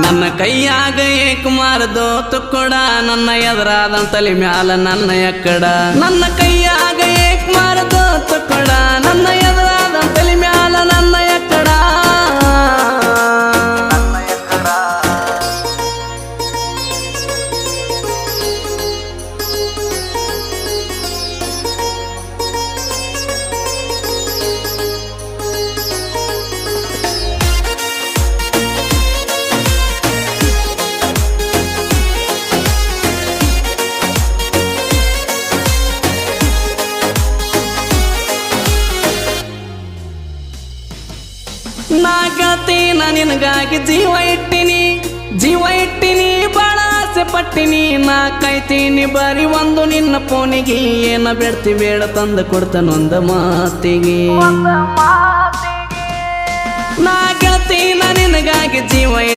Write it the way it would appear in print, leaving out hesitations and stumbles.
ನನ್ನ ಕೈಯಾಗ ಏಕ್ ಮಾರದೋ ತುಕ್ಕಡ ನನ್ನ ಎದುರಾದ ತಲೆ ಮ್ಯಾಲ ನನ್ನ ಎಕ್ಕಡ ನನ್ನ ಕೈಯಾಗ ಏಕ್ ಮಾರದೋ ತುಕ್ಕಡ ನನ್ನ ಎದುರಾದ ತಲೆ ಮ್ಯಾಲ ನನ್ನ ಎಕ್ಕಡ ನಾ ಗೆಳತಿ ನಿನಗಾಗಿ ಜೀವ ಇಟ್ಟಿನಿ ಬಾಳ ಆಸೆ ಪಟ್ಟಿನಿ ನಾ ಕಾಯ್ತೀನಿ ಬರೀ ಒಂದು ನಿನ್ನ ಫೋನಿಗೆ ಏನ ಬೇಡ್ತಿ ಬೇಡ ತಂದು ಕೊಡ್ತಾನೊಂದ ಮಾತಿಗೆ ನಾ ಗೆಳತಿ ನಿನಗಾಗಿ ಜೀವ